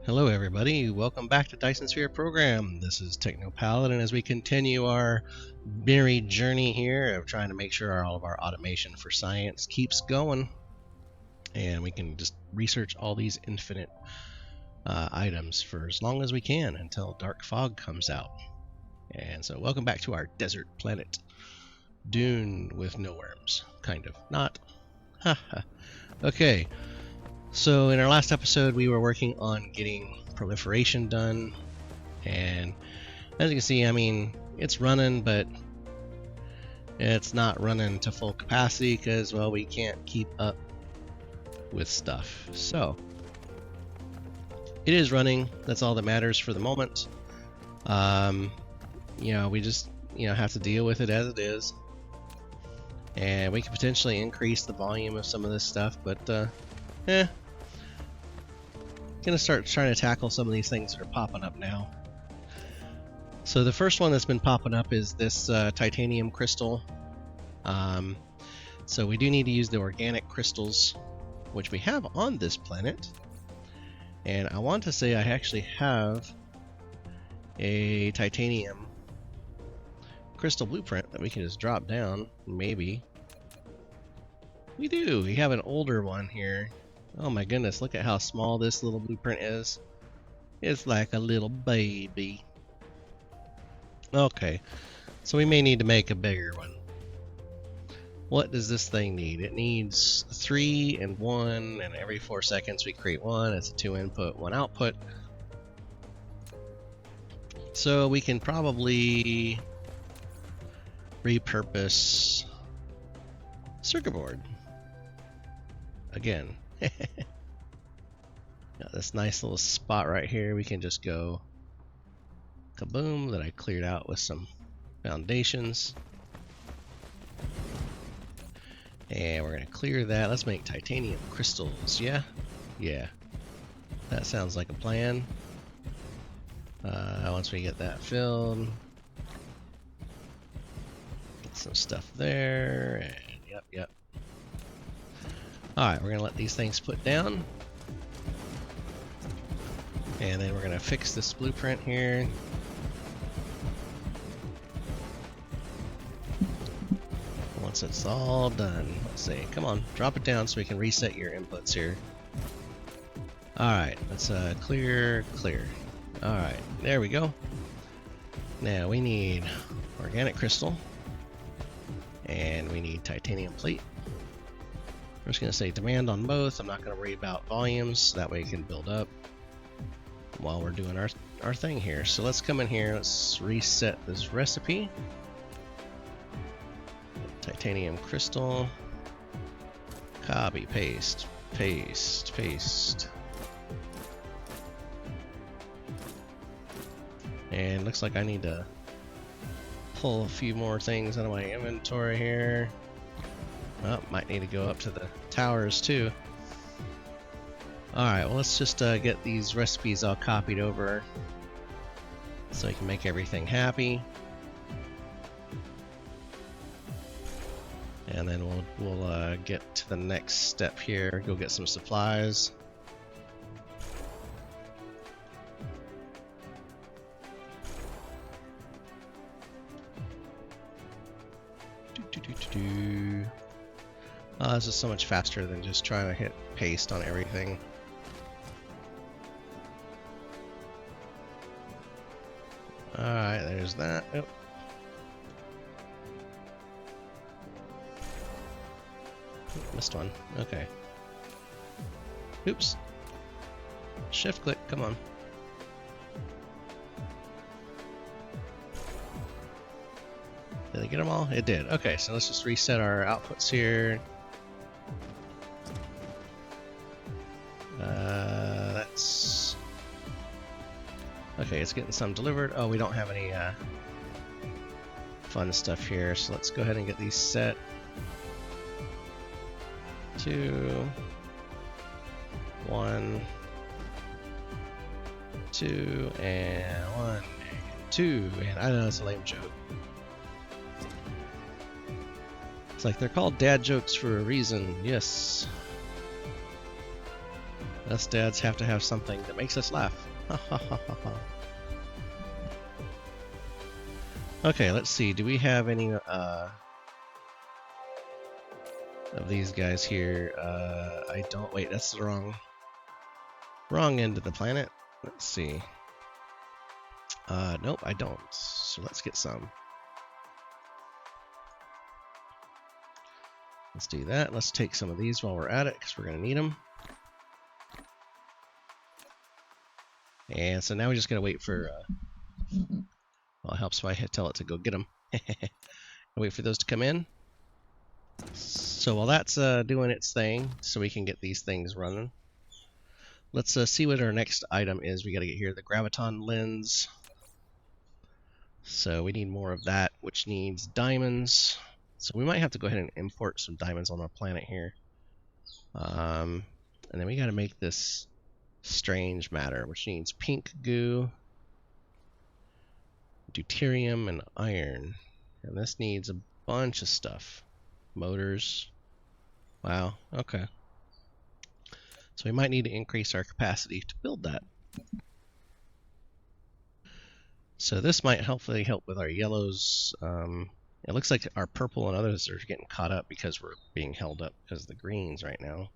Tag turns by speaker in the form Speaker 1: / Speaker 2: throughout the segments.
Speaker 1: Hello everybody, welcome back to Dyson Sphere Program. This is Technopalette, and as we continue our merry journey here of trying to make sure all of our automation for science keeps going, and we can just research all these infinite items for as long as we can until dark fog comes out. And so welcome back to our desert planet. Dune with no worms. Kind of. Not. Haha. Okay. So in our last episode we were working on getting proliferation done, and as you can see, I mean, it's running, but it's not running to full capacity because, well, we can't keep up with stuff. So it is running, that's all that matters for the moment. We just have to deal with it as it is, and we can potentially increase the volume of some of this stuff, but gonna start trying to tackle some of these things that are popping up now. So the first one that's been popping up is this titanium crystal. So we do need to use the organic crystals, which we have on this planet. And I want to say I actually have a titanium crystal blueprint that we can just drop down. Maybe we do. We have an older one here. Oh my goodness, look at how small this little blueprint is. It's like a little baby. Okay, so we may need to make a bigger one. What does this thing need? It needs 3 and 1, and every 4 seconds we create one. It's a 2 input, 1 output. So we can probably repurpose circuit board again. Got this nice little spot right here. We can just go kaboom, that I cleared out with some foundations. And we're going to clear that. Let's make titanium crystals. Yeah? Yeah. That sounds like a plan. Once we get that filled, get some stuff there. And yep. Alright, we're going to let these things put down. And then we're going to fix this blueprint here. Once it's all done, let's see. Come on, drop it down so we can reset your inputs here. Alright, let's clear. Alright, there we go. Now we need organic crystal. And we need titanium plate. I'm just going to say demand on both. I'm not going to worry about volumes. That way it can build up while we're doing our thing here. So let's come in here. Let's reset this recipe. Titanium crystal. Copy, paste. And looks like I need to pull a few more things out of my inventory here. Oh, might need to go up to the towers too. Alright, well, let's just get these recipes all copied over so I can make everything happy. And then we'll get to the next step here, go get some supplies. This is so much faster than just trying to hit paste on everything. Alright, there's that. Oh. Missed one. Okay. Oops. Shift click, come on. Did I get them all? It did. Okay, so let's just reset our outputs here. That's... Okay, it's getting some delivered. Oh, we don't have any fun stuff here, so let's go ahead and get these set. 2, 1, 2, and 1, and 2, and I know it's a lame joke. It's like they're called dad jokes for a reason. Yes. Us dads have to have something that makes us laugh. Okay, let's see. Do we have any of these guys here? I don't. Wait, that's the wrong end of the planet. Let's see. Nope, I don't. So let's get some. Let's do that. Let's take some of these while we're at it, because we're going to need them. And so now we just got to wait for... well, it helps if I tell it to go get them. Wait for those to come in. So while that's doing its thing, so we can get these things running, let's see what our next item is. We got to get here the graviton lens. So we need more of that, which needs diamonds. So we might have to go ahead and import some diamonds on our planet here. And then we got to make this strange matter, which needs pink goo, deuterium, and iron. And this needs a bunch of stuff. Motors. Wow, okay. So we might need to increase our capacity to build that. So this might hopefully help with our yellows. It looks like our purple and others are getting caught up because we're being held up because of the greens right now.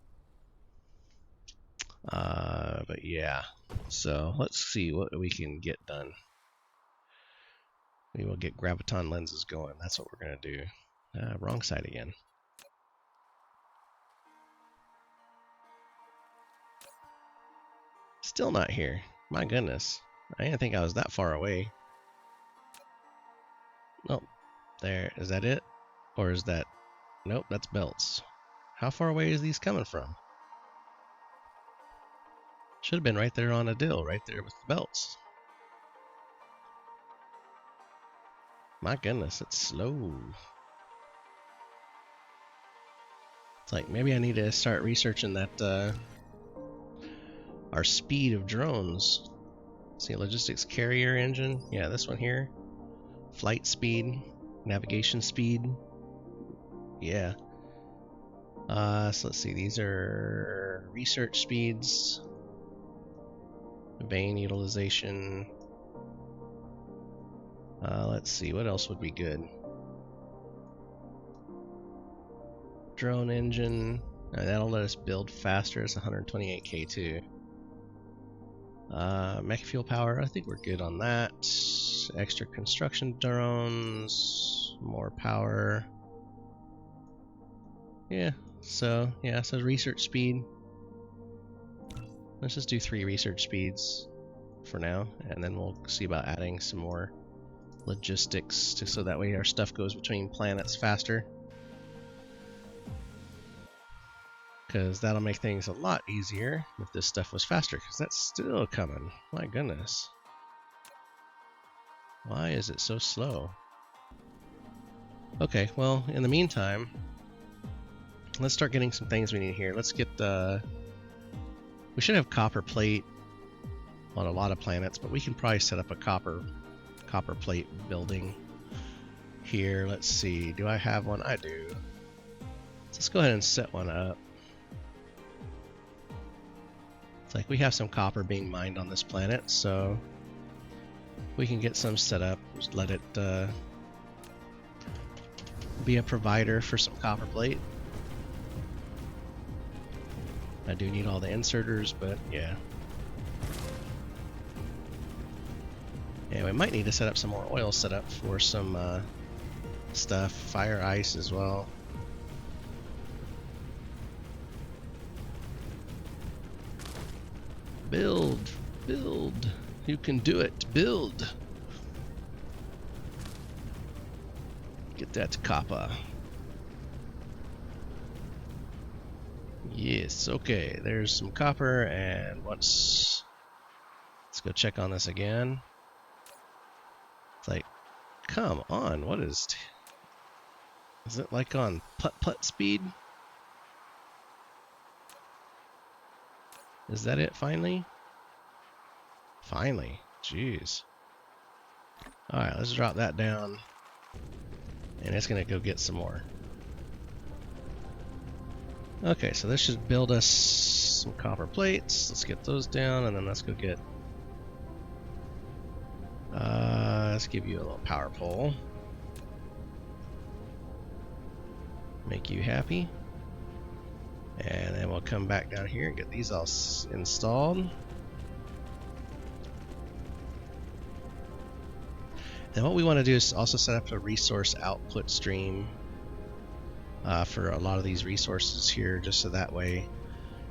Speaker 1: But yeah, so let's see what we can get done. We will get graviton lenses going. That's what we're going to do. Wrong side again. Still not here. My goodness. I didn't think I was that far away. Nope. There. Is that it? Or is that... Nope, that's belts. How far away is these coming from? Should have been right there on a dill, right there with the belts. My goodness, it's slow. It's like maybe I need to start researching that our speed of drones. See, logistics carrier engine. Yeah, this one here. Flight speed, navigation speed. Yeah. So let's see. These are research speeds. Vein utilization. Let's see. What else would be good? Drone engine. That'll let us build faster. It's 128k too. Mech fuel power, I think we're good on that. Extra construction drones, more power. Yeah, so research speed. Let's just do 3 research speeds for now, and then we'll see about adding some more logistics so that way our stuff goes between planets faster. Because that'll make things a lot easier if this stuff was faster, because that's still coming. My goodness. Why is it so slow? Okay, well, in the meantime, let's start getting some things we need here. Let's get we should have copper plate on a lot of planets, but we can probably set up a copper plate building here. Let's see, do I have one? I do. Let's go ahead and set one up. Like we have some copper being mined on this planet, so we can get some set up. Just let it be a provider for some copper plate. I do need all the inserters, but yeah. Yeah, we might need to set up some more oil setup for some stuff. Fire ice as well. Build, build. You can do it. Build. Get that copper. Yes, okay. There's some copper, and let's go check on this again. It's like, come on, what is it like on putt speed? Is that it finally? Finally. Jeez. Alright, let's drop that down. And it's gonna go get some more. Okay, so this should build us some copper plates. Let's get those down, and then let's go get... let's give you a little power pole. Make you happy. And then we'll come back down here and get these all installed. And what we want to do is also set up a resource output stream for a lot of these resources here, just so that way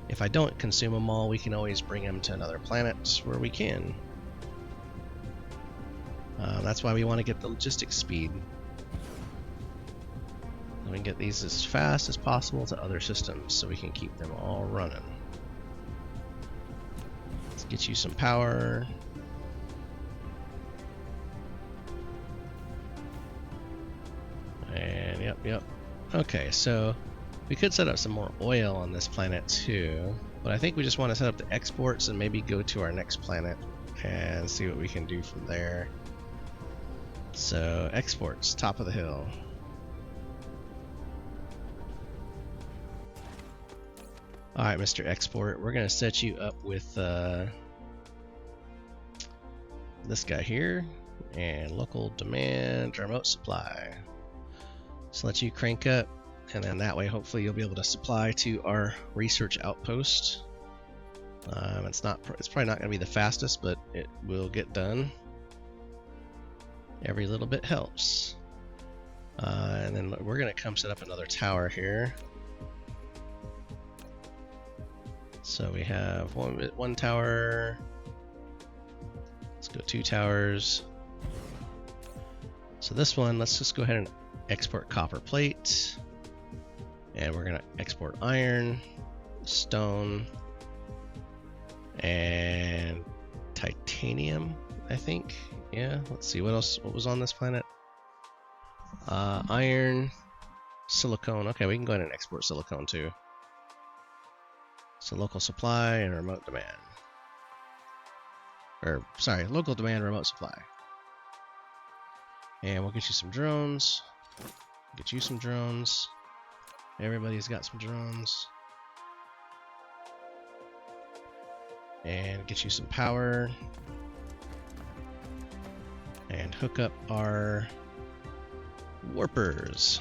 Speaker 1: if I don't consume them all, we can always bring them to another planet where we can. That's why we want to get the logistics speed. We can get these as fast as possible to other systems so we can keep them all running. Let's get you some power. And yep. Okay, so we could set up some more oil on this planet too, but I think we just want to set up the exports and maybe go to our next planet and see what we can do from there. So exports, top of the hill. Alright, Mr. Export, we're going to set you up with this guy here, and local demand, remote supply. So let you crank up, and then that way hopefully you'll be able to supply to our research outpost. It's probably not going to be the fastest, but it will get done. Every little bit helps. And then we're going to come set up another tower here. So we have one tower. Let's go 2 towers. So this one, let's just go ahead and export copper plate. And we're going to export iron, stone, and titanium, I think. Yeah, let's see what else. What was on this planet? Iron, silicone. Okay, we can go ahead and export silicone too. So local supply and remote demand. Or, sorry, local demand, remote supply. And we'll get you some drones. Get you some drones. Everybody's got some drones. And get you some power. And hook up our warpers.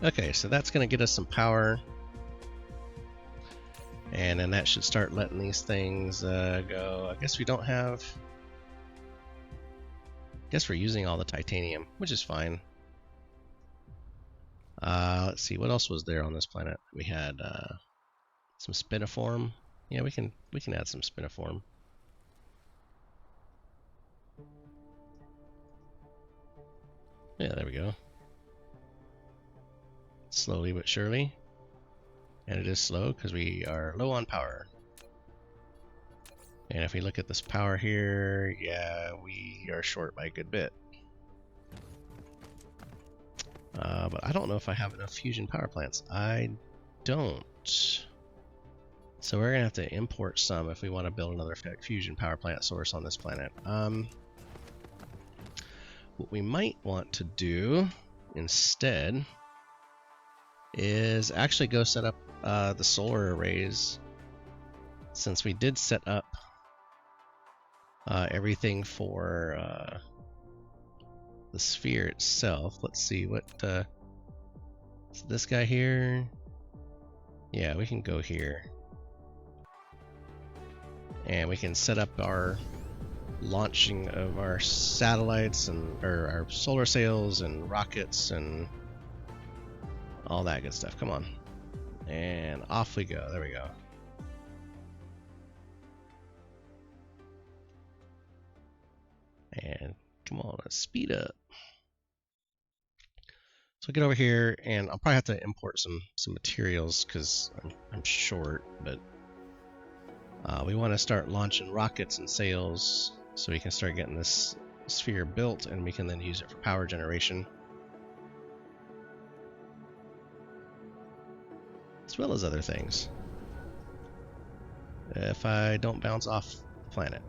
Speaker 1: Okay, so that's going to get us some power. And then that should start letting these things go. I guess we don't have... I guess we're using all the titanium, which is fine. Let's see, what else was there on this planet? We had some spiniform. Yeah, we can add some spiniform. Yeah, there we go. Slowly but surely. And it is slow because we are low on power. And if we look at this power here, yeah, we are short by a good bit. But I don't know if I have enough fusion power plants. I don't. So we're gonna have to import some if we want to build another fusion power plant source on this planet. What we might want to do instead is actually go set up the solar arrays, since we did set up everything for the sphere itself. Let's see what so this guy here. Yeah, we can go here and we can set up our launching of our satellites and our solar sails and rockets and all that good stuff. Come on. And off we go. There we go. And come on, let's speed up. So get over here, and I'll probably have to import some materials because I'm short, but we want to start launching rockets and sails so we can start getting this sphere built, and we can then use it for power generation, as well as other things. if I don't bounce off the planet.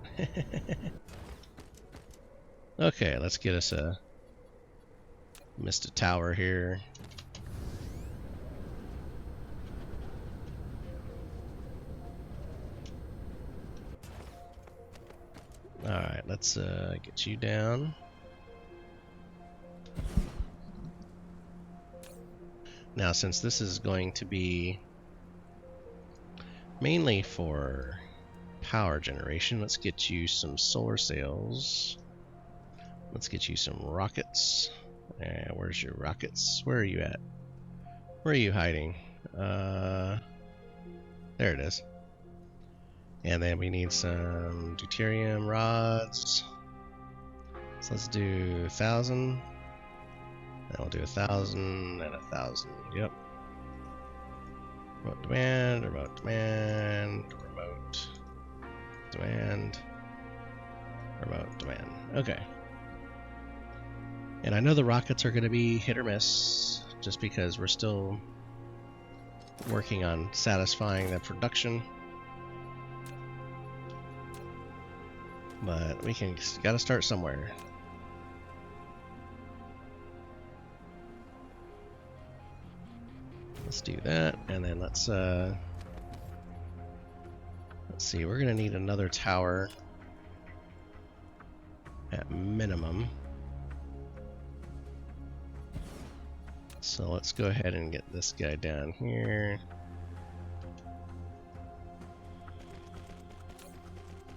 Speaker 1: Okay, let's get us a missed a tower here. Alright, let's get you down. Now, since this is going to be mainly for power generation, let's get you some solar sails. Let's get you some rockets. Where's your rockets? Where are you at? Where are you hiding? There it is. And then we need some deuterium rods. So let's do 1,000. Then we'll do 1,000 and 1,000. Yep. Remote demand, remote demand, remote demand, remote demand. Okay. And I know the rockets are going to be hit or miss, just because we're still working on satisfying the production. But we gotta start somewhere. Let's do that, and then let's see, we're gonna need another tower at minimum. So let's go ahead and get this guy down here.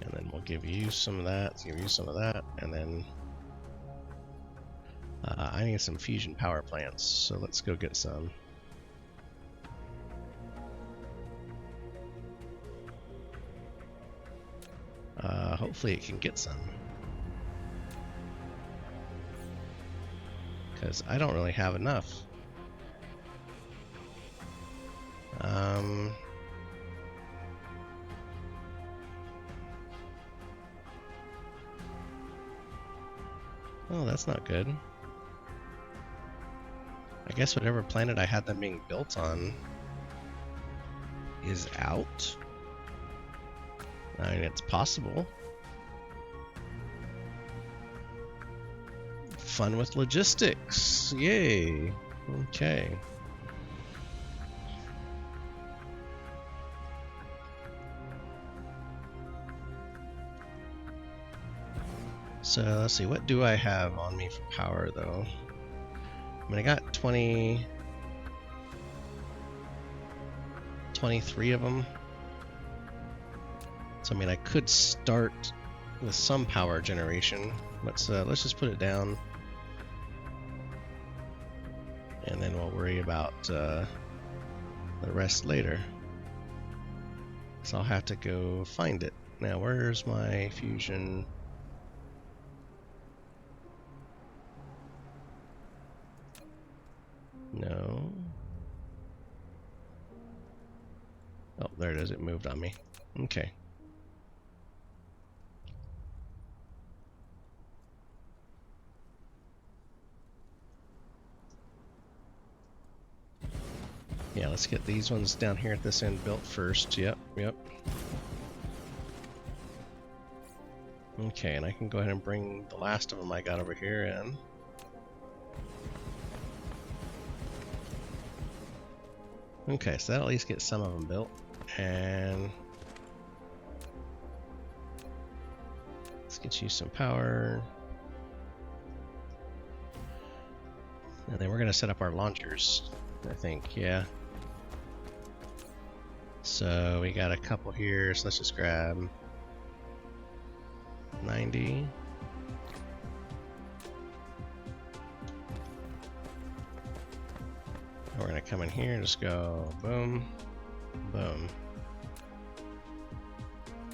Speaker 1: And then we'll give you some of that, give you some of that, and then I need some fusion power plants, so let's go get some. Hopefully it can get some. Because I don't really have enough. Oh, that's not good. I guess whatever planet I had them being built on is out. I mean, it's possible. Fun with logistics. Yay. Okay. So let's see, what do I have on me for power though? I mean, I got 23 of them. So I mean, I could start with some power generation. Let's just put it down, and then we'll worry about the rest later. So I'll have to go find it. Now, where's my fusion? No. Oh, there it is. It moved on me. Okay. Yeah, let's get these ones down here at this end built first. Yep, yep. Okay, and I can go ahead and bring the last of them I got over here in. Okay, so that'll at least get some of them built. And let's get you some power. And then we're going to set up our launchers, I think, yeah. So we got a couple here, so let's just grab 90. We're going to come in here and just go boom, boom.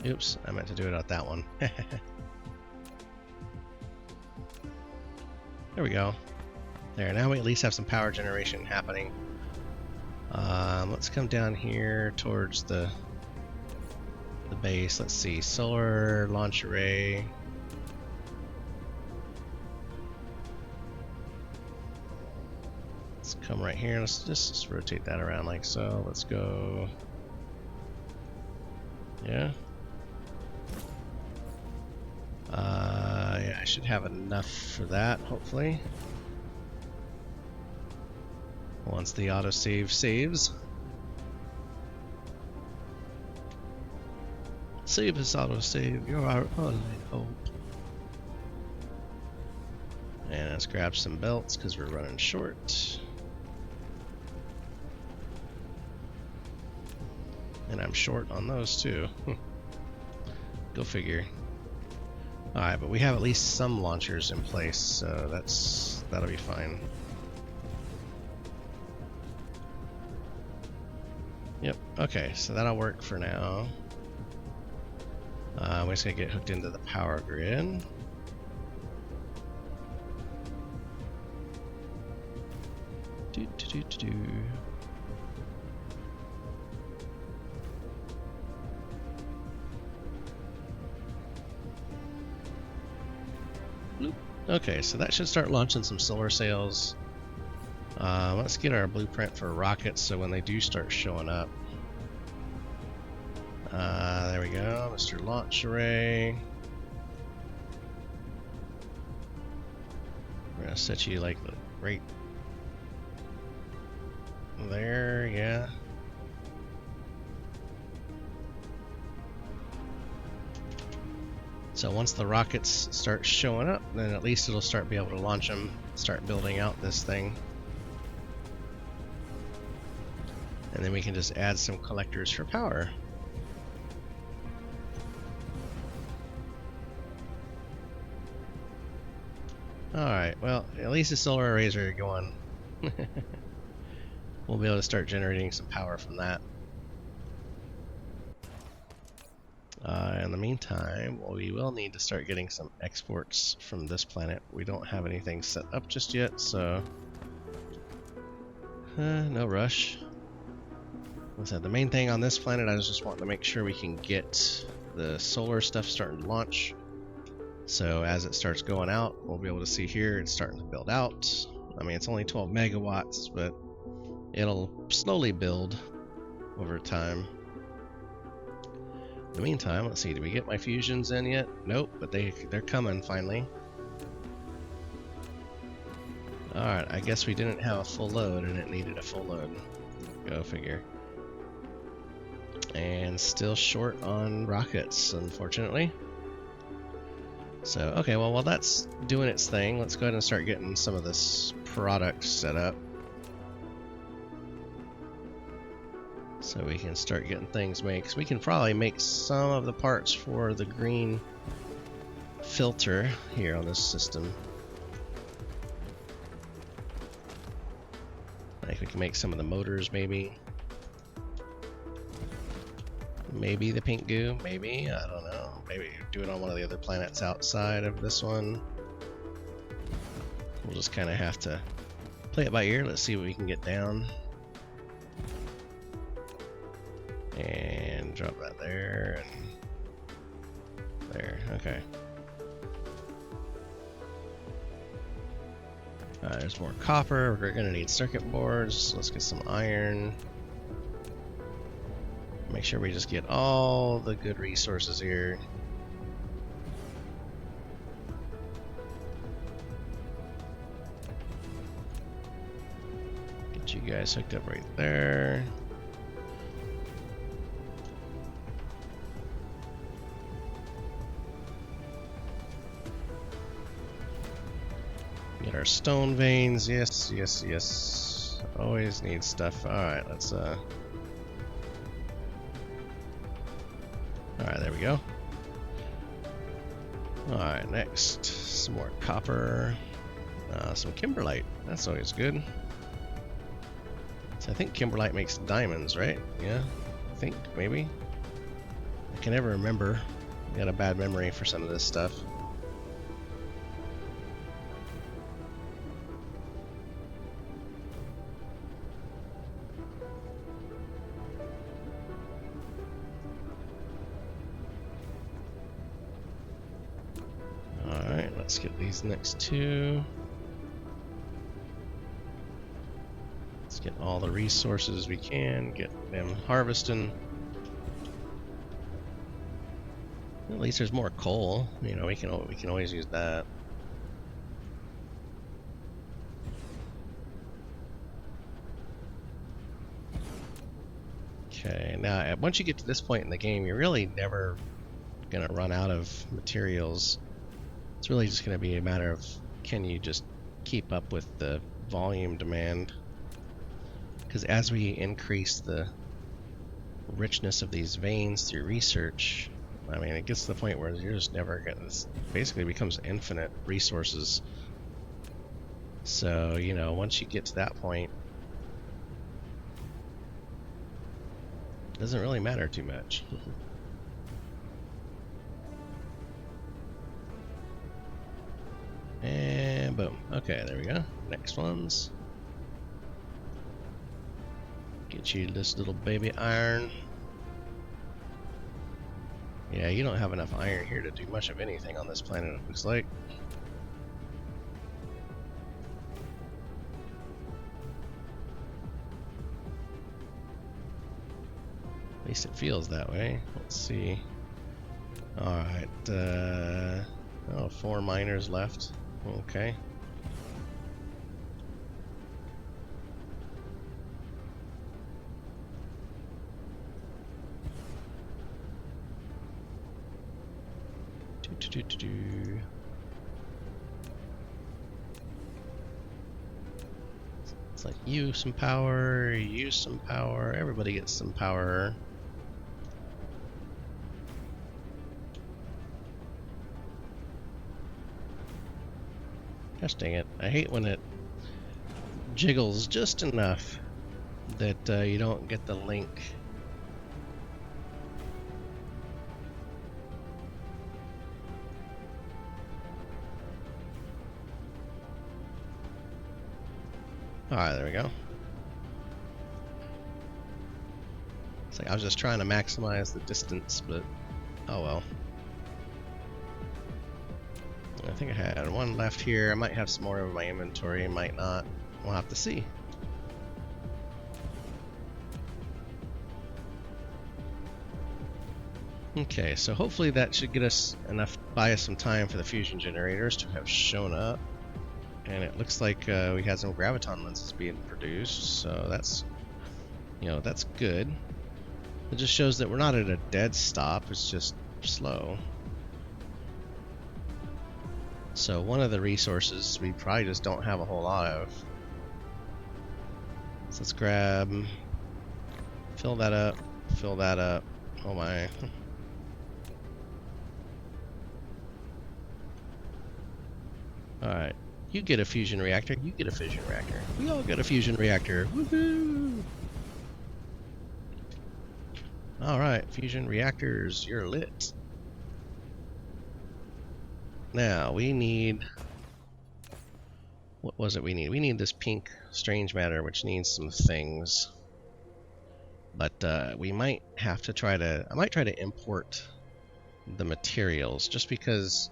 Speaker 1: Oops, I meant to do it at that one. There we go. There, now we at least have some power generation happening. Let's come down here towards the base. Let's see, solar launch array. Let's come right here. Let's just rotate that around like so. Let's go Yeah. Yeah, I should have enough for that, hopefully. Once the autosave saves. Save this autosave, you're our only hope. And let's grab some belts because we're running short. And I'm short on those too. Go figure. Alright, but we have at least some launchers in place, so that'll be fine. Yep, okay, so that'll work for now. We're just gonna get hooked into the power grid. Okay, so that should start launching some solar sails. Let's get our blueprint for rockets so when they do start showing up. There we go, Mr. Launch Array. We're gonna set you like right there, yeah. So once the rockets start showing up, then at least it'll start be able to launch them, start building out this thing. And then we can just add some collectors for power. Alright, well, at least the solar arrays are going. We'll be able to start generating some power from that. In the meantime, well, we will need to start getting some exports from this planet. We don't have anything set up just yet, so no rush. Like I said, the main thing on this planet, I was just wanting to make sure we can get the solar stuff starting to launch. So as it starts going out, we'll be able to see here it's starting to build out. I mean, it's only 12 megawatts, but it'll slowly build over time. In the meantime, let's see, did we get my fusions in yet? Nope, but they're coming finally. Alright, I guess we didn't have a full load and it needed a full load. Go figure. And still short on rockets, unfortunately. So, okay, well, while that's doing its thing, let's go ahead and start getting some of this product set up. So we can start getting things made, because we can probably make some of the parts for the green filter here on this system. Like we can make some of the motors, maybe. Maybe the pink goo, maybe, I don't know. Maybe do it on one of the other planets outside of this one. We'll just kind of have to play it by ear. Let's see what we can get down. And drop that there and there. Okay. There's more copper. We're gonna need circuit boards. Let's get some iron. Make sure we just get all the good resources here. Get you guys hooked up right there. Get our stone veins. Yes, yes, yes. Always need stuff. Alright, let's Alright, there we go. Alright, next. Some more copper. Some kimberlite. That's always good. So I think kimberlite makes diamonds, right? Yeah, I think, maybe. I can never remember. I got a bad memory for some of this stuff. Alright, let's get these next two. Let's get all the resources we can, get them harvesting. At least there's more coal. You know, we can always use that. Okay, now once you get to this point in the game, you're really never gonna run out of materials. It's really just gonna be a matter of, can you just keep up with the volume demand? Because as we increase the richness of these veins through research, I mean, it gets to the point where you're just never gonna, this basically becomes infinite resources. So, you know, once you get to that point, it doesn't really matter too much. And boom. Okay, there we go. Next ones. Get you this little baby iron. Yeah, you don't have enough iron here to do much of anything on this planet, it looks like. At least it feels that way. Let's see. Alright, oh, 4 miners left. Okay. It's like you some power, use some power, everybody gets some power. Gosh dang it, I hate when it jiggles just enough that you don't get the link. Alright, there we go. It's like I was just trying to maximize the distance, but oh well. I think I had one left here. I might have some more in my inventory, might not. We'll have to see. Okay, so hopefully that should get us enough, buy us some time for the fusion generators to have shown up. And it looks like we had some graviton lenses being produced, so that's, you know, that's good. It just shows that we're not at a dead stop, it's just slow. So one of the resources we probably just don't have a whole lot of. So let's grab, fill that up, fill that up. Oh my. Alright, you get a fusion reactor, you get a fusion reactor. We all get a fusion reactor. Woohoo! Alright, fusion reactors, you're lit. Now, we need... what was it we need? We need this pink strange matter, which needs some things. But we might have to try to... I might try to import the materials, just because...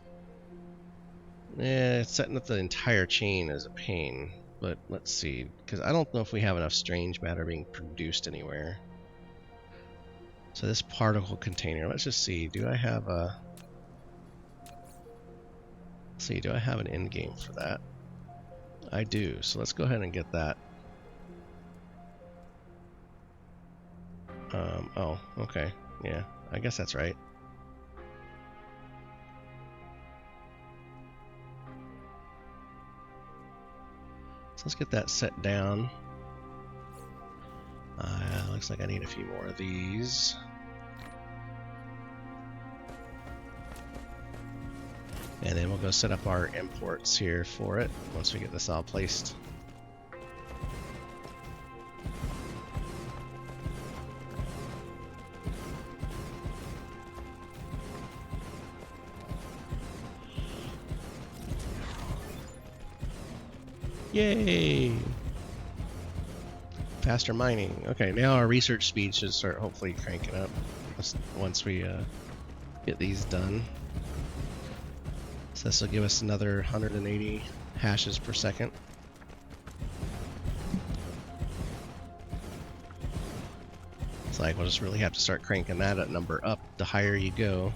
Speaker 1: setting up the entire chain is a pain. But let's see, because I don't know if we have enough strange matter being produced anywhere. So this particle container, let's just see, do I have a... let's see, do I have an end game for that? I do, so let's go ahead and get that. Oh, okay, yeah, I guess that's right. So let's get that set down. Looks like I need a few more of these. And then we'll go set up our imports here for it once we get this all placed. Yay! Faster mining. Okay, now our research speed should start hopefully cranking up once we get these done. So this will give us another 180 hashes per second. It's like we'll just really have to start cranking that number up the higher you go.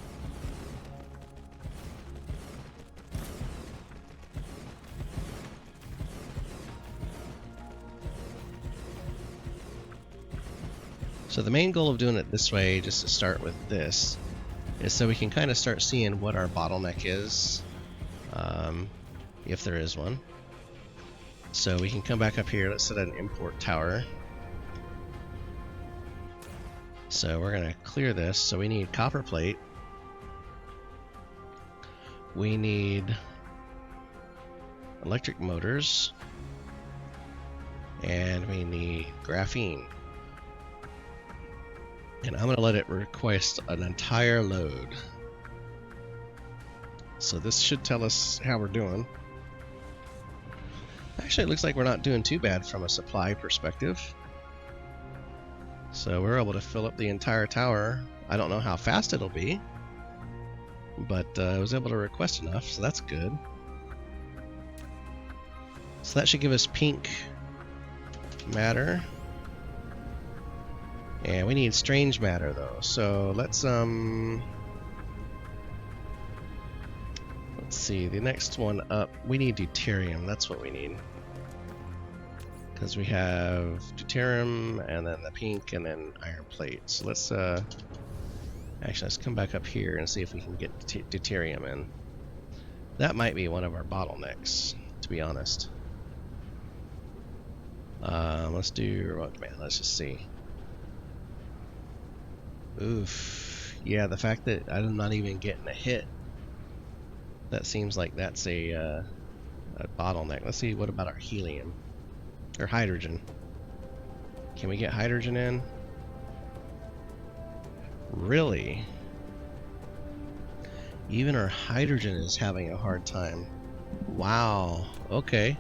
Speaker 1: So the main goal of doing it this way, just to start with this, is so we can kind of start seeing what our bottleneck is, if there is one. So we can come back up here. Let's set an import tower. So we're going to clear this. So we need copper plate. We need electric motors. And we need graphene. And I'm going to let it request an entire load. So this should tell us how we're doing. Actually, it looks like we're not doing too bad from a supply perspective. So we're able to fill up the entire tower. I don't know how fast it'll be, but I was able to request enough, so that's good. So that should give us pink matter. And we need strange matter though. So let's see, the next one up, we need deuterium. That's what we need. Because we have deuterium and then the pink and then iron plate. So let's actually let's come back up here and see if we can get deuterium in. That might be one of our bottlenecks, to be honest. Let's do remote command. Let's just see. Oof. Yeah, the fact that I'm not even getting a hit, that seems like that's a bottleneck. Let's see, what about our helium? Or hydrogen. Can we get hydrogen in? Really? Even our hydrogen is having a hard time. Wow. Okay.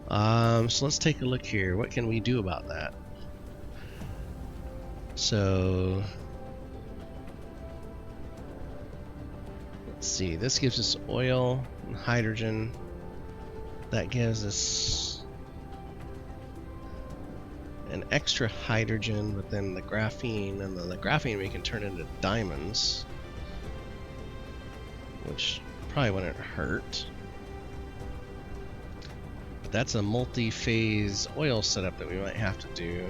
Speaker 1: So let's take a look here. What can we do about that? So let's see. This gives us oil and hydrogen. That gives us an extra hydrogen, but then the graphene, and then the graphene we can turn into diamonds, which probably wouldn't hurt. But that's a multi-phase oil setup that we might have to do.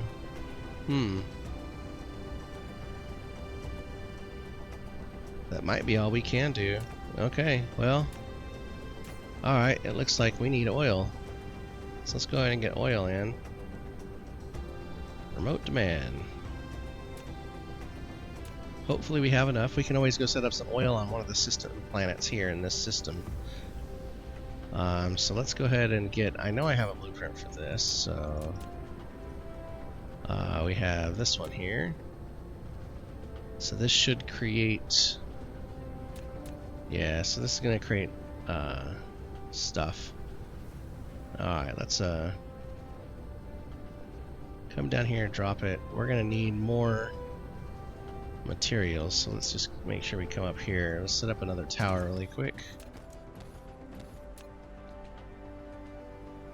Speaker 1: That might be all we can do. Okay, well, alright, it looks like we need oil. So let's go ahead and get oil in. Remote demand. Hopefully we have enough. We can always go set up some oil on one of the system planets here in this system. So let's go ahead and get, I know I have a blueprint for this, so we have this one here. So this should create, yeah, so this is going to create stuff. Alright, let's come down here and drop it. We're going to need more materials, so let's just make sure we come up here. Let's set up another tower really quick,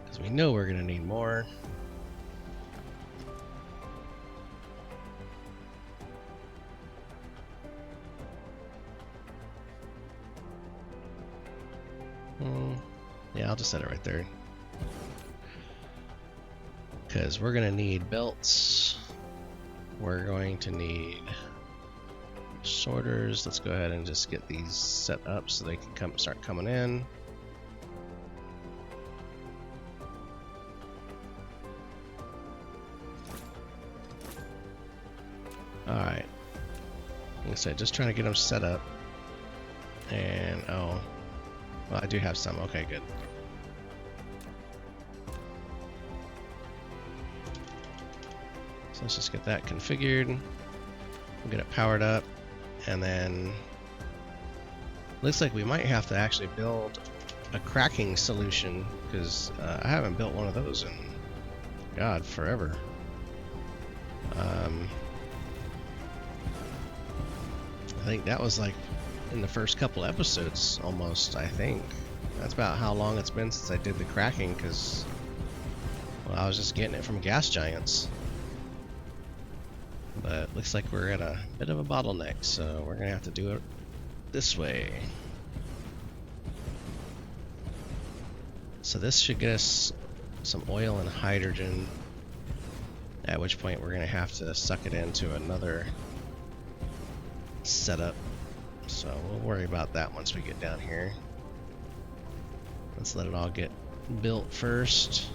Speaker 1: because we know we're going to need more. Yeah, I'll just set it right there, because we're going to need belts. We're going to need sorters. Let's go ahead and just get these set up so they can start coming in. Alright. Like I said, just trying to get them set up. And, oh, well, I do have some. Okay, good. So let's just get that configured. We'll get it powered up, and then looks like we might have to actually build a cracking solution, because I haven't built one of those in, God, forever. I think that was like in the first couple episodes almost, I think. That's about how long it's been since I did the cracking, because, well, I was just getting it from gas giants. But looks like we're at a bit of a bottleneck, so we're gonna have to do it this way. So this should get us some oil and hydrogen, At which point we're going to have to suck it into another setup. So we'll worry about that once we get down here. Let's let it all get built first.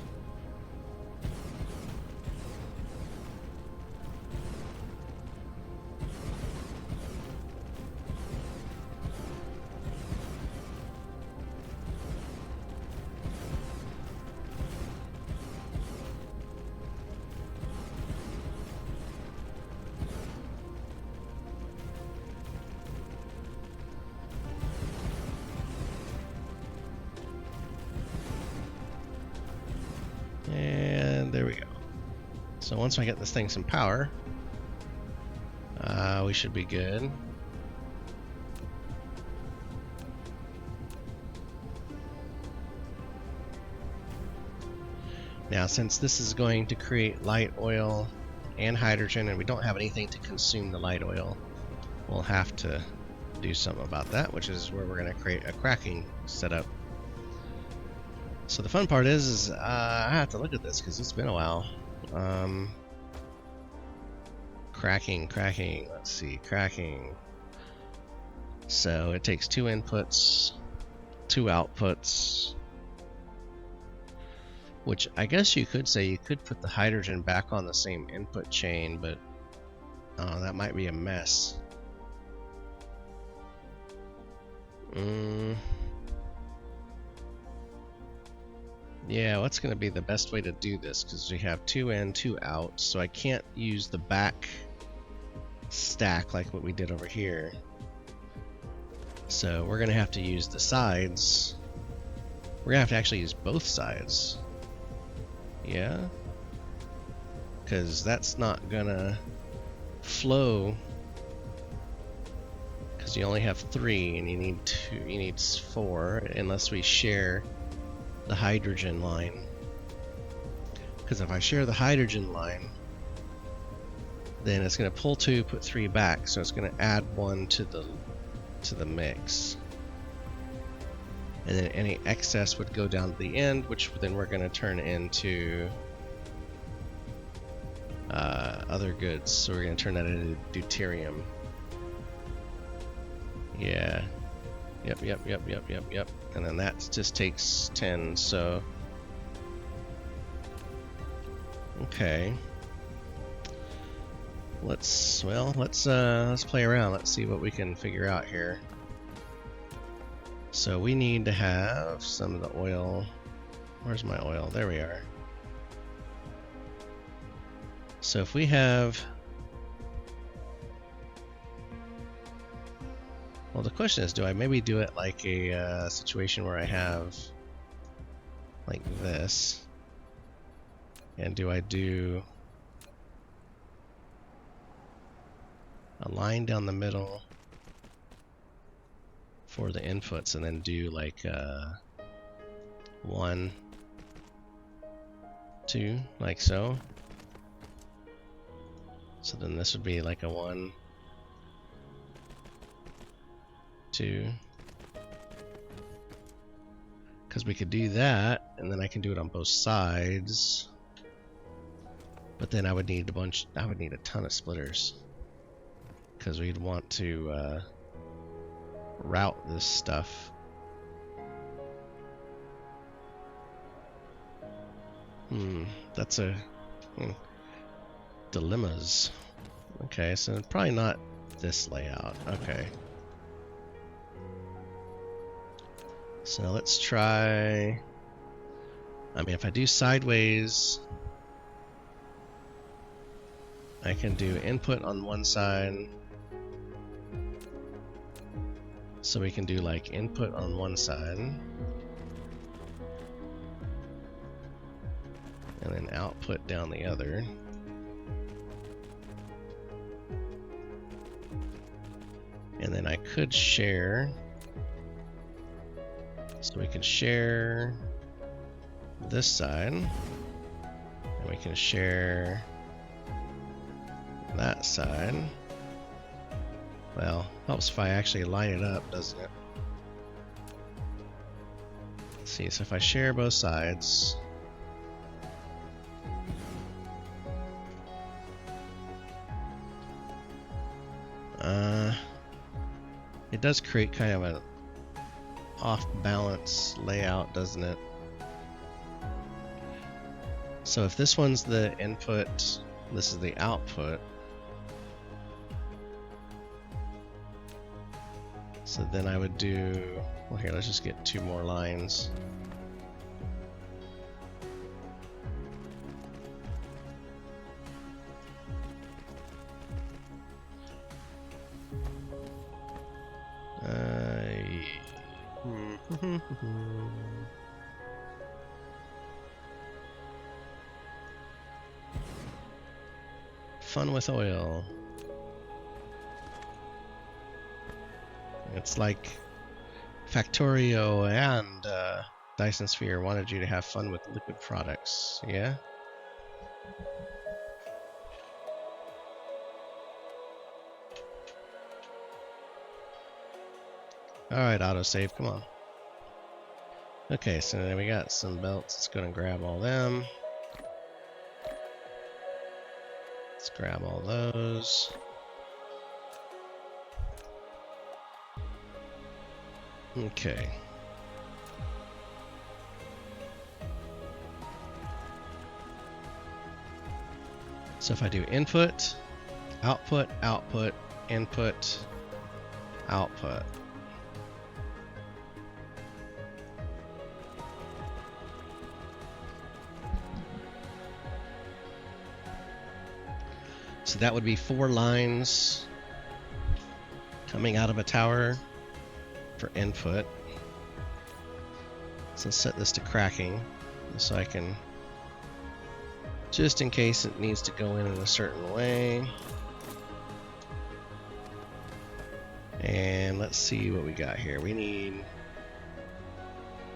Speaker 1: And there we go. So once I get this thing some power, we should be good. Now, since this is going to create light oil and hydrogen, and we don't have anything to consume the light oil, we'll have to do something about that, which is where we're going to create a cracking setup. So the fun part is I have to look at this because it's been a while. Cracking, let's see, cracking. So it takes 2 inputs, 2 outputs, which I guess you could say you could put the hydrogen back on the same input chain, but that might be a mess. Yeah, what's going to be the best way to do this? Because we have 2 in, 2 out, so I can't use the back stack like what we did over here. So we're going to have to use the sides. We're going to have to actually use both sides. Yeah? Because that's not going to flow. Because you only have 3 and you need 2, you need 4 unless we share the hydrogen line. Because if I share the hydrogen line, then it's going to pull 2, put 3 back, so it's going to add 1 to the mix, and then any excess would go down to the end, which then we're going to turn into other goods. So we're going to turn that into deuterium. Yeah. Yep. And then that just takes 10, so okay. Let's play around. Let's see what we can figure out here. So we need to have some of the oil. Where's my oil? There we are. So if we have, well, the question is, do I maybe do it like a situation where I have like this, and do I do a line down the middle for the inputs, and then do like 1, 2, like so. So then this would be like a 1, 2, because we could do that, and then I can do it on both sides. But then I would need a ton of splitters, because we'd want to route this stuff. That's a dilemmas. Okay, so probably not this layout. Okay. So let's try, I mean, if I do sideways, I can do input on one side. So we can do like input on one side, and then output down the other. And then I could share. So we can share this side, and we can share that side. Well, helps if I actually line it up, doesn't it? Let's see, so if I share both sides, does create kind of an off-balance layout, doesn't it? So if this one's the input, this is the output. So then I would do, well here, let's just get 2 more lines. Fun with oil. It's like Factorio and Dyson Sphere wanted you to have fun with liquid products, yeah? Alright, autosave, come on. Okay, so then we got some belts. Let's go and grab all them. Let's grab all those. Okay. So if I do input, output, output, input, output. So that would be 4 lines coming out of a tower for input. So let's set this to cracking so I can, just in case it needs to go in a certain way. And let's see what we got here. We need,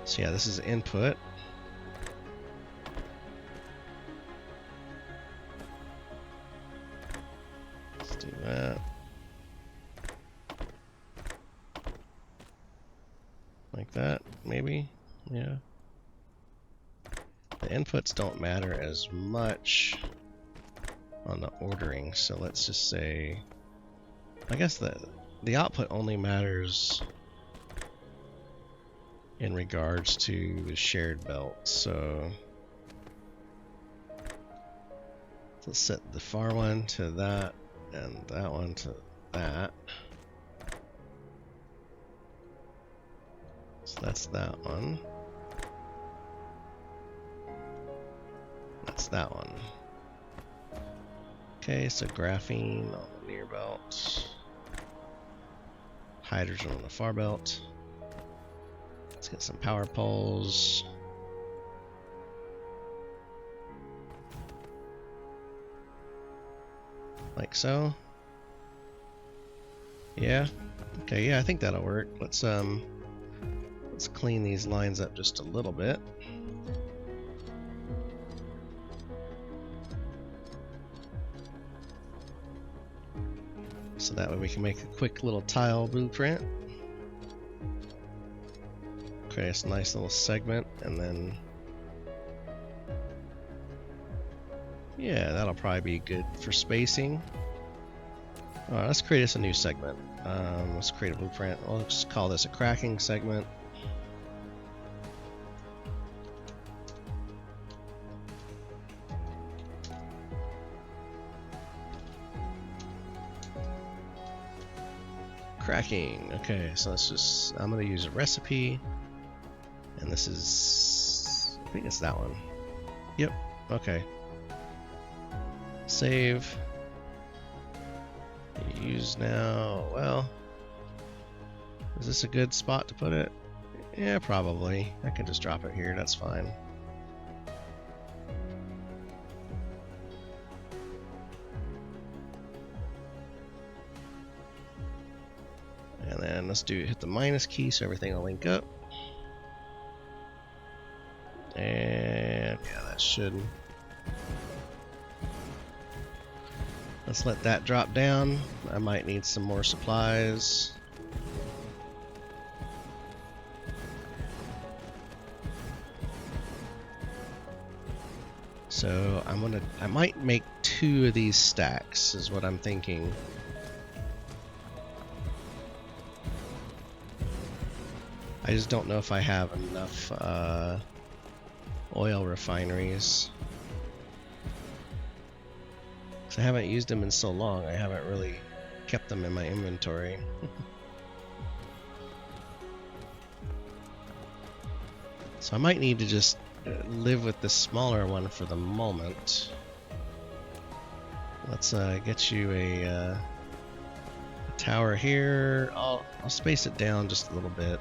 Speaker 1: so yeah, this is input. Let's do that. Like that, maybe? Yeah. The inputs don't matter as much on the ordering, so let's just say, I guess the output only matters in regards to the shared belt, so let's set the far one to that and that one to that. So that's that one. That's that one. Okay, so graphene on the near belt. Hydrogen on the far belt. Let's get some power poles. Like so. Yeah. Okay, yeah, I think that'll work. Let's clean these lines up just a little bit. So that way we can make a quick little tile blueprint. Okay, it's a nice little segment, and then yeah, that'll probably be good for spacing. Alright, let's create us a new segment. Let's create a blueprint. We'll just call this a cracking segment. Cracking. Okay, so let's just, I'm going to use a recipe, and this is, I think it's that one. Yep, okay. Save. Use now. Well, is this a good spot to put it? Yeah, probably. I can just drop it here, that's fine. And then let's hit the minus key so everything will link up. And yeah, that should. Let's let that drop down. I might need some more supplies. So I might make 2 of these stacks is what I'm thinking. I just don't know if I have enough oil refineries. I haven't used them in so long, I haven't really kept them in my inventory. So I might need to just live with the smaller one for the moment. Let's get you a tower here. I'll space it down just a little bit,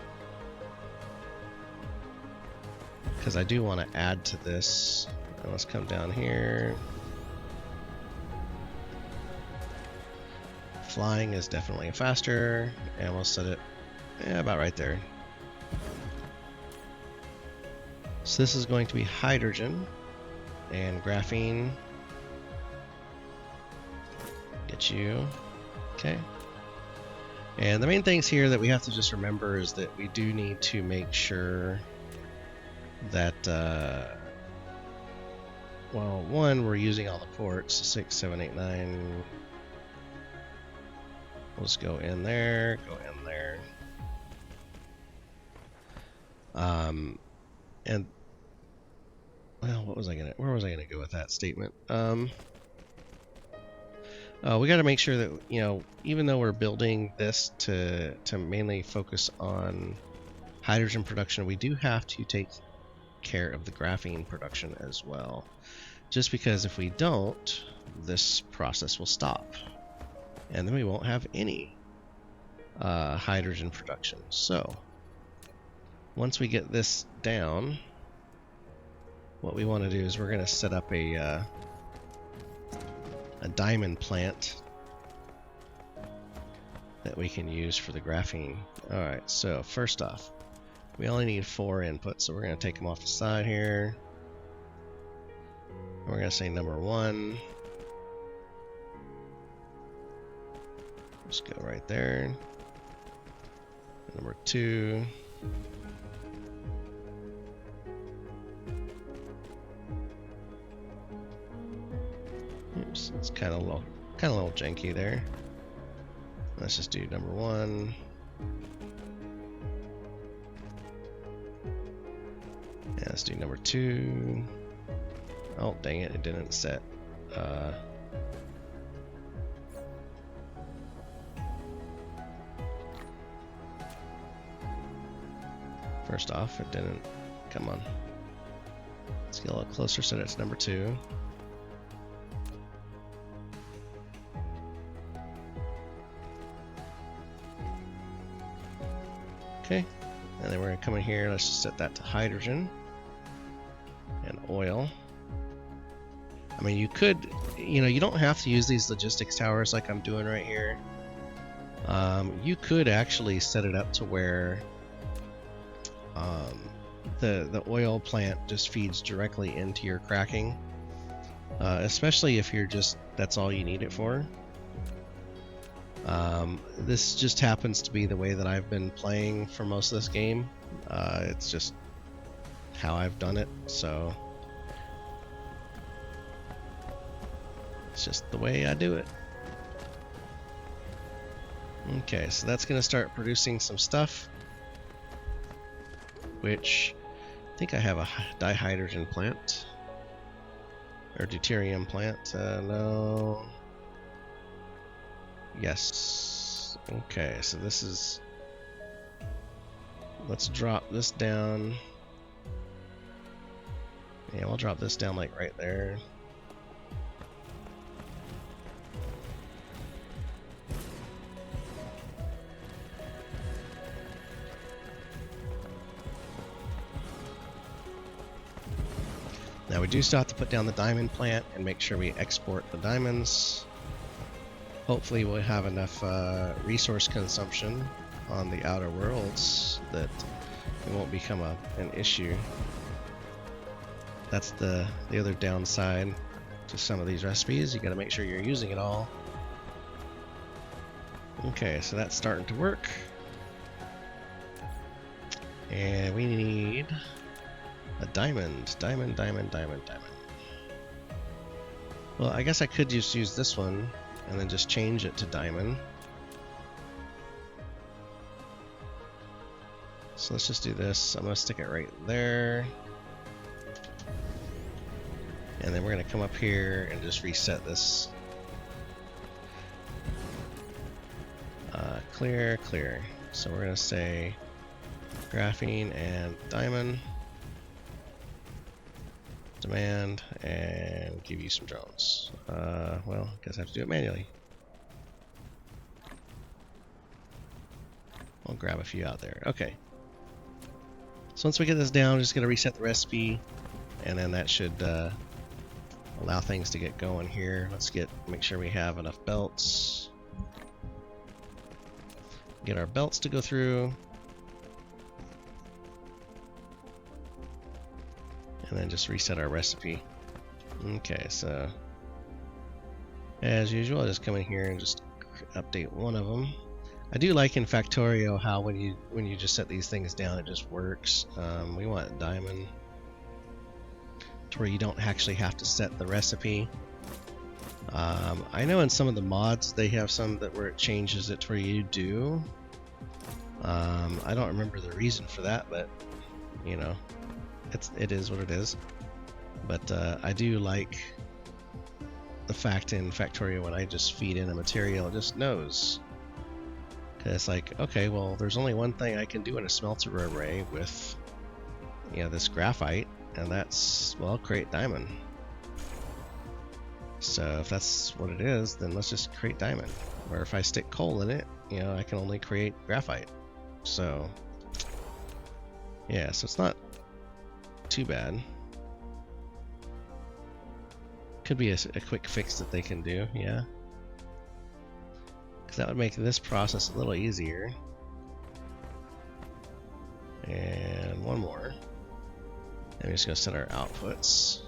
Speaker 1: because I do want to add to this. And let's come down here. Flying is definitely faster, and we'll set it about right there. So this is going to be hydrogen and graphene. Get you. Okay. And the main things here that we have to just remember is that we do need to make sure that, well, one, we're using all the ports, 6, 7, 8, 9. We'll just go in there, and well, where was I gonna go with that statement? We got to make sure that, you know, even though we're building this to mainly focus on hydrogen production, we do have to take care of the graphene production as well. Just because if we don't, this process will stop, and then we won't have any hydrogen production. So once we get this down, what we want to do is we're going to set up a diamond plant that we can use for the graphene. Alright, so first off, we only need 4 inputs, so we're going to take them off the side here. We're going to say number 1. Just go right there. Number 2. Oops, it's kind of a little janky there. Let's just do number 1. Yeah, let's do number 2. Oh, dang it, it didn't set. First off, it didn't. Come on. Let's get a little closer, so that's number 2. Okay, and then we're going to come in here, let's just set that to hydrogen and oil. I mean, you could, you know, you don't have to use these logistics towers like I'm doing right here. You could actually set it up to where the oil plant just feeds directly into your cracking, especially if you're just, that's all you need it for. This just happens to be the way that I've been playing for most of this game. It's just how I've done it, so it's just the way I do it. Okay, so that's going to start producing some stuff, which I think I have a dihydrogen plant or deuterium plant. No. Yes. Okay, so this is, let's drop this down. Yeah, we'll drop this down like right there. Now we do still have to put down the diamond plant and make sure we export the diamonds. Hopefully we'll have enough resource consumption on the outer worlds that it won't become an issue. That's the other downside to some of these recipes. You got to make sure you're using it all. Okay, so that's starting to work. And we need a diamond. Diamond. Well, I guess I could just use this one and then just change it to diamond. So let's just do this. I'm going to stick it right there. And then we're going to come up here and just reset this. Clear, clear. So we're going to say graphene and diamond. Demand, and give you some drones. Well, I guess I have to do it manually. I'll grab a few out there. Okay. So once we get this down, I'm just going to reset the recipe, and then that should allow things to get going here. Let's make sure we have enough belts. Get our belts to go through. And then just reset our recipe. Okay, so as usual, I'll just come in here and just update one of them. I do like in Factorio how when you just set these things down, it just works. We want diamond to where you don't actually have to set the recipe. I know in some of the mods they have some where it changes it to where you do. I don't remember the reason for that, but you know, it is what it is. But I do like the fact in Factorio when I just feed in a material, it just knows. Cause it's like, okay, well, there's only one thing I can do in a smelter array with, you know, this graphite, and that's, well, create diamond. So if that's what it is, then let's just create diamond. Or if I stick coal in it, you know, I can only create graphite. So yeah, so it's not too bad. Could be a quick fix that they can do, yeah. Because that would make this process a little easier. And one more. And we're just going to set our outputs.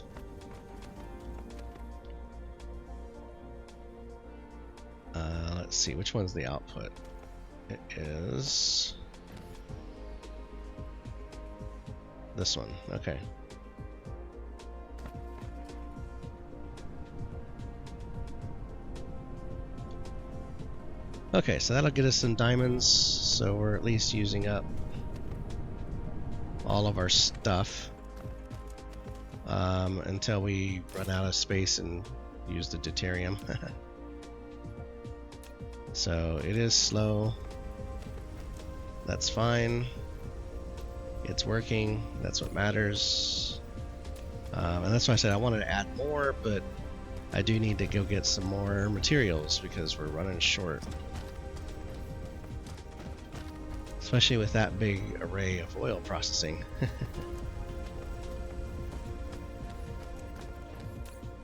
Speaker 1: Let's see, which one's the output? It is this one, okay. Okay, so that'll get us some diamonds, so we're at least using up all of our stuff until we run out of space and use the deuterium. So it is slow. That's fine. It's working. That's what matters. And that's why I said I wanted to add more, but I do need to go get some more materials because we're running short. Especially with that big array of oil processing.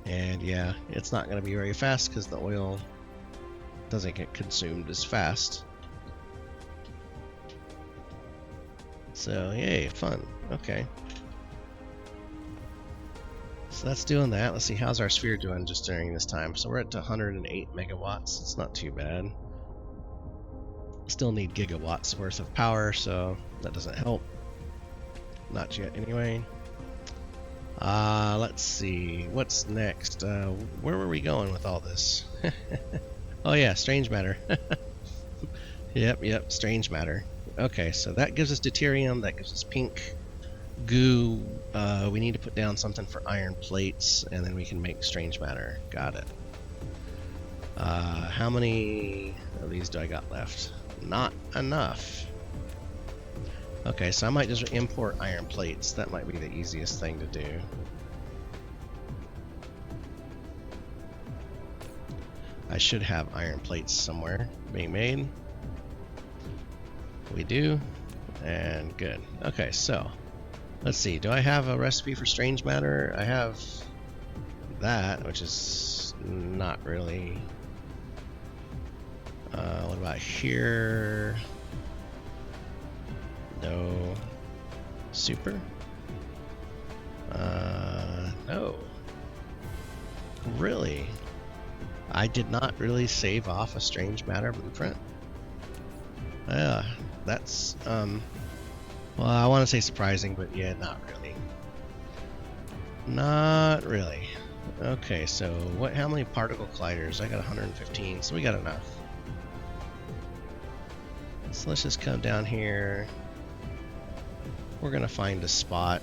Speaker 1: And yeah, it's not going to be very fast because the oil doesn't get consumed as fast. So yay, fun. Okay. So that's doing that. Let's see, how's our sphere doing just during this time? So we're at 108 megawatts. It's not too bad. Still need gigawatts worth of power, so that doesn't help. Not yet anyway. Let's see, what's next? Where were we going with all this? Oh yeah, strange matter. Yep, strange matter. Okay, so that gives us deuterium, that gives us pink goo. We need to put down something for iron plates, and then we can make strange matter. Got it. How many of these do I got left? Not enough. Okay, so I might just import iron plates. That might be the easiest thing to do. I should have iron plates somewhere being made. We do, and good. Okay, so let's see. Do I have a recipe for strange matter? I have that, which is not really. What about here? No. Super? No. Really? I did not really save off a strange matter blueprint. That's, well, I want to say surprising, but yeah, not really. Not really. Okay, so how many particle colliders? I got 115, so we got enough. So let's just come down here. we're gonna find a spot.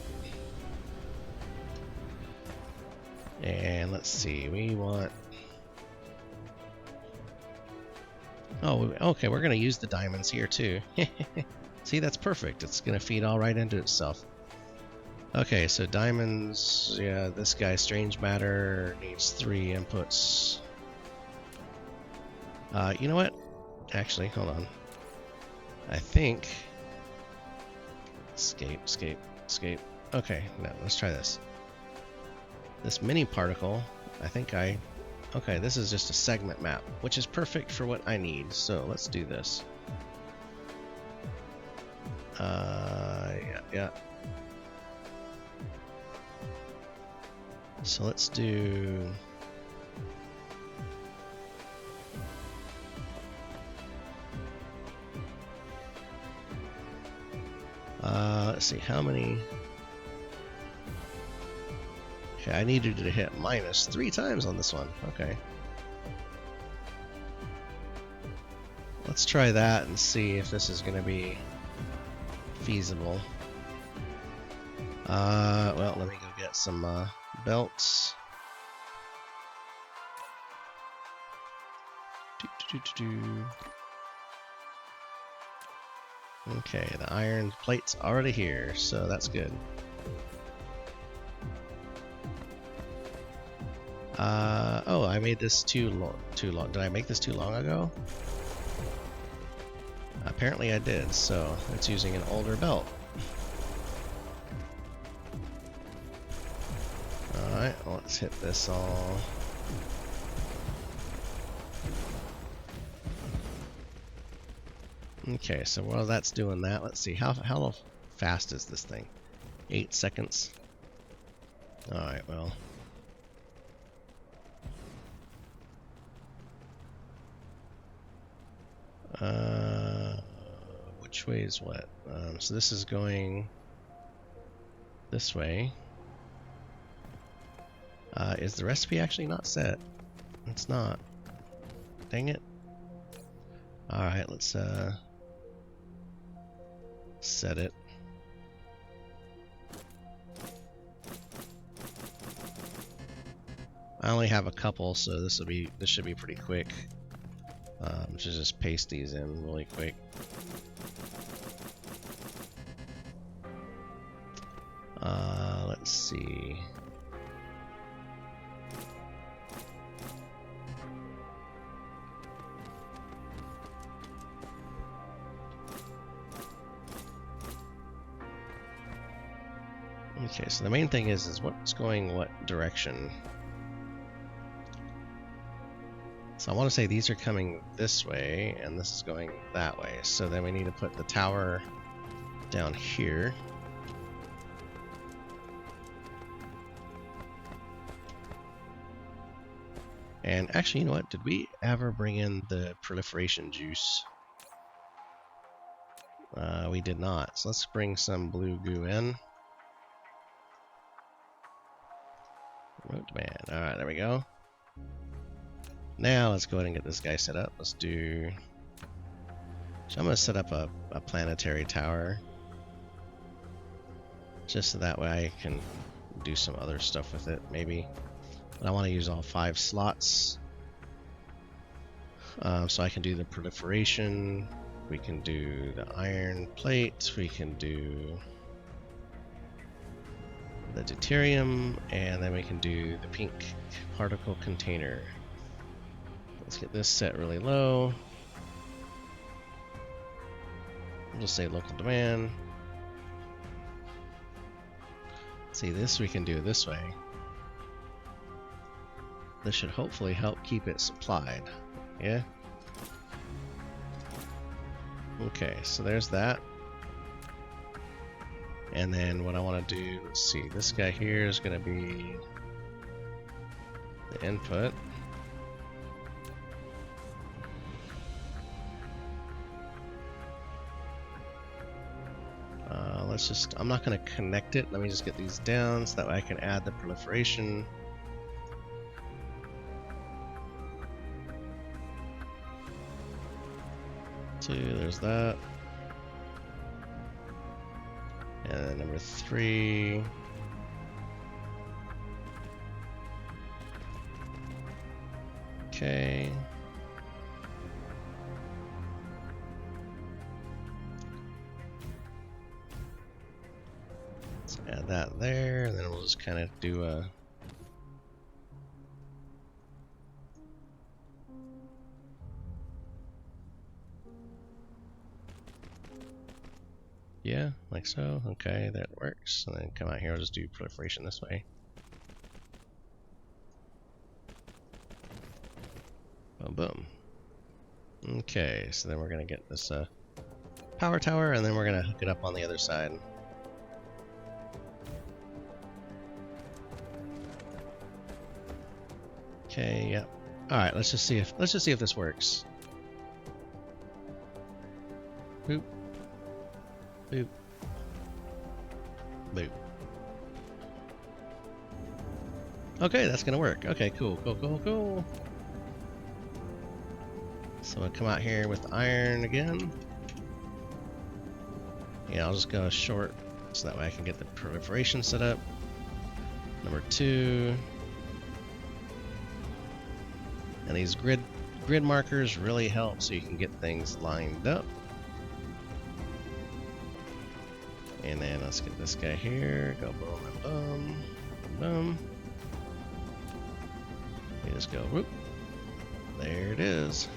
Speaker 1: And let's see, we want... Oh, okay, we're gonna use the diamonds here too. See, that's perfect. It's gonna feed all right into itself. Okay, so diamonds, yeah, this guy, strange matter, needs 3 inputs. You know what? Actually, hold on. I think... Escape, escape, escape. Okay, now let's try this. This mini particle, I think I... Okay, this is just a segment map, which is perfect for what I need, so let's do this. Yeah. So let's do... let's see, how many... Okay, I needed to hit minus 3 times on this one. Okay. Let's try that and see if this is going to be feasible. Well, let me go get some belts. Okay, the iron plate's already here, so that's good. Oh, I made this too long. Did I make this too long ago? Apparently I did, so it's using an older belt. Alright, let's hit this all. Okay, so while that's doing that, let's see, how fast is this thing? 8 seconds. Alright, well. Which way is what? So this is going this way. Is the recipe actually not set? It's not. Dang it. Alright, let's set it. I only have a couple, so this should be pretty quick. Should just paste these in really quick. Let's see. Okay, so the main thing is what's going what direction. So I want to say these are coming this way, and this is going that way. So then we need to put the tower down here. And actually, you know what? Did we ever bring in the proliferation juice? We did not. So let's bring some blue goo in. Remote demand. Alright, there we go. Now let's go ahead and get this guy set up. Let's do... So I'm going to set up a planetary tower. Just so that way I can do some other stuff with it, maybe. But I want to use all 5 slots. So I can do the proliferation. We can do the iron plate. We can do the deuterium. And then we can do the pink particle container. Let's get this set really low. We'll just say local demand. See, this we can do this way. This should hopefully help keep it supplied. Yeah? Okay, so there's that. And then what I want to do, let's see, this guy here is going to be the input. Let's just, I'm not going to connect it. Let me just get these down so that way I can add the proliferation. There's that. And then number 3. Okay. Let's add that there, and then we'll just kind of do a yeah, like so. Okay, that works. And then come out here, I'll just do proliferation this way. Boom, boom. Okay, so then we're gonna get this power tower, and then we're gonna hook it up on the other side. Okay, yep. All right, let's just see if this works. Boop. Boop. Boop. Okay, that's gonna work. Okay, cool, cool, cool, cool. So I'll come out here with iron again. Yeah, I'll just go short so that way I can get the proliferation set up. Number 2. And these grid markers really help so you can get things lined up. And then let's get this guy here. Go boom and boom. Boom. You just go whoop. There it is.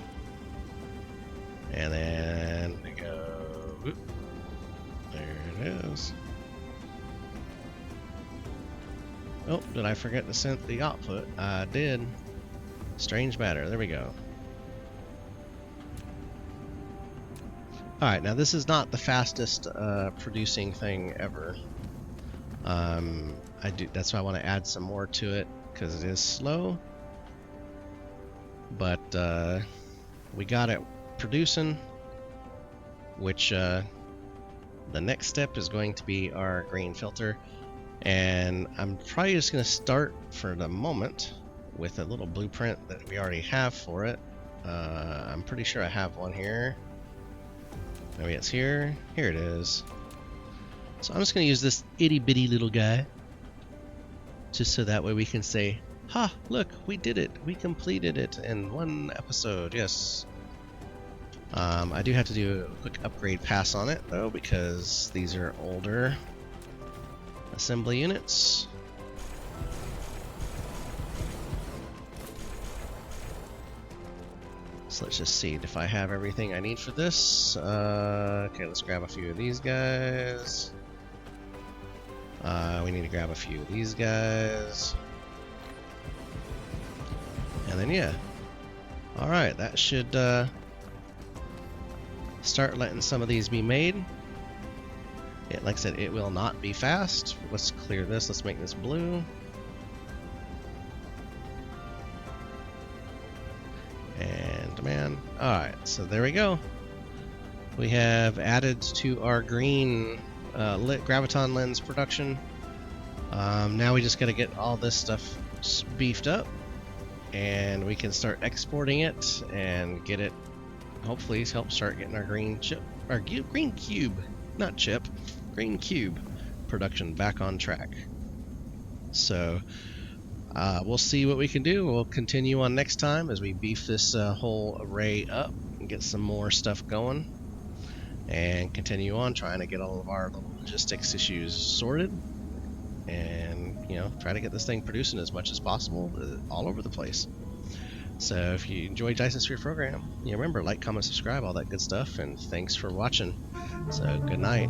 Speaker 1: And then we go whoop. There it is. Oh, did I forget to set the output? I did. Strange matter. There we go. Alright, now this is not the fastest producing thing ever. That's why I want to add some more to it, because it is slow. But we got it producing, which the next step is going to be our green filter. And I'm probably just going to start for the moment with a little blueprint that we already have for it. I'm pretty sure I have one here. Maybe it's here. Here it is. So I'm just going to use this itty bitty little guy, just so that way we can say, ha, look, we did it. We completed it in one episode. Yes. I do have to do a quick upgrade pass on it though, because these are older assembly units. So let's just see if I have everything I need for this. Okay, let's grab a few of these guys. We need to grab a few of these guys. And then yeah. Alright, that should start letting some of these be made. Like I said, it will not be fast. Let's clear this. Let's make this blue. And demand. Alright, so there we go. We have added to our green lit graviton lens production. Now we just got to get all this stuff beefed up, and we can start exporting it and get it, hopefully help start getting our green chip, our green cube, not chip, green cube production back on track. So we'll see what we can do. We'll continue on next time as we beef this whole array up and get some more stuff going, and continue on trying to get all of our little logistics issues sorted, and try to get this thing producing as much as possible all over the place. So if you enjoyed Dyson Sphere Program, remember, like, comment, subscribe, all that good stuff, and thanks for watching. So good night.